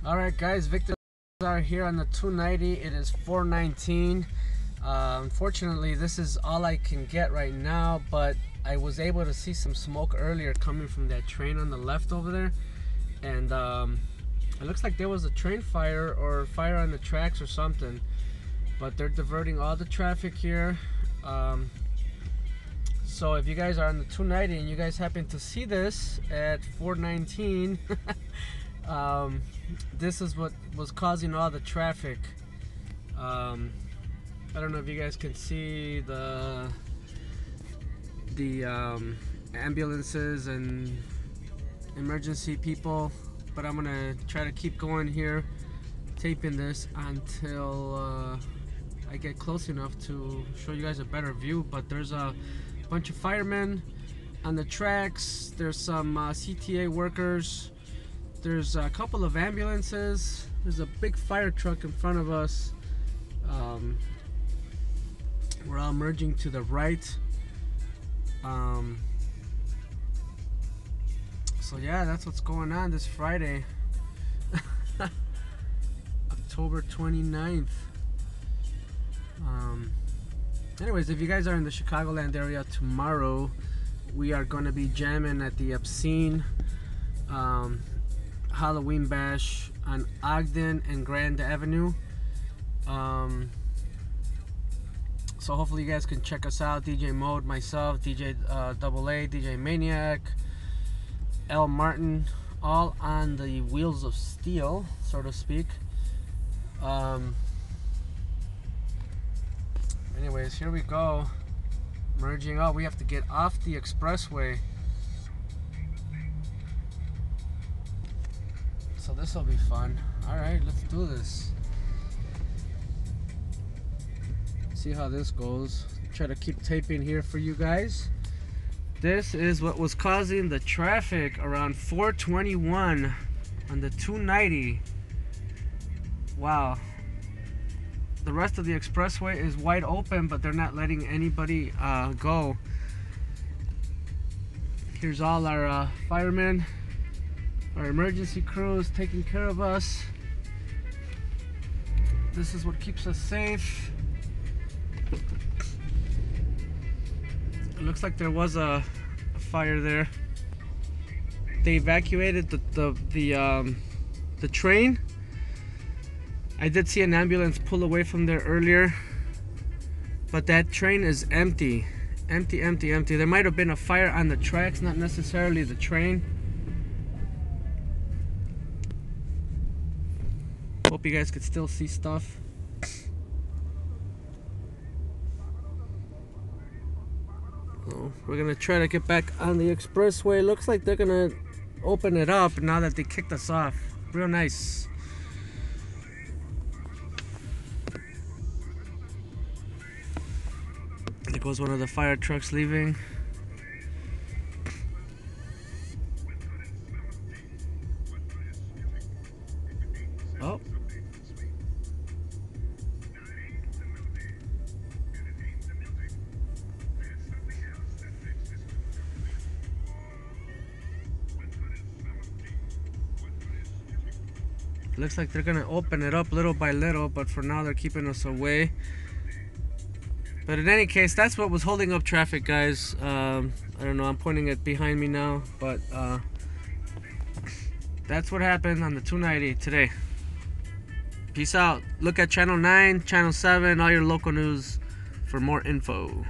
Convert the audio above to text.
Alright guys, Victor are here on the 290. It is 4:19. Unfortunately, this is all I can get right now, but I was able to see some smoke earlier coming from that train on the left over there, and it looks like there was a train fire or fire on the tracks or something, but they're diverting all the traffic here. So if you guys are on the 290 and you guys happen to see this at 4:19 this is what was causing all the traffic. I don't know if you guys can see the ambulances and emergency people, but I'm gonna try to keep going here, taping this until I get close enough to show you guys a better view. But there's a bunch of firemen on the tracks, there's some CTA workers, there's a couple of ambulances, there's a big fire truck in front of us. We're all merging to the right. So yeah, that's what's going on this Friday, October 29th. Anyways, if you guys are in the Chicagoland area tomorrow, we are going to be jamming at the Obscene Halloween Bash on Ogden and Grand Avenue. So hopefully you guys can check us out. DJ Mode, myself, DJ Double A, DJ Maniac, L Martin, all on the wheels of steel, so to speak. Anyways, here we go, merging up. We have to get off the expressway, so this will be fun. All right, let's do this. See how this goes. Try to keep taping here for you guys. This is what was causing the traffic around 421 on the 290. Wow. The rest of the expressway is wide open, but they're not letting anybody go. Here's all our firemen, our emergency crews taking care of us. This is what keeps us safe. It looks like there was a fire there. They evacuated the train. I did see an ambulance pull away from there earlier, but that train is empty. Empty. There might have been a fire on the tracks, not necessarily the train. Hope you guys could still see stuff. So we're gonna try to get back on the expressway. Looks like they're gonna open it up now that they kicked us off. Real nice. There goes one of the fire trucks leaving. Oh. Looks like they're gonna open it up little by little, but for now they're keeping us away. But in any case, that's what was holding up traffic, guys. I don't know, I'm pointing it behind me now, but that's what happened on the 290 today. Peace out. Look at Channel 9, Channel 7, all your local news for more info.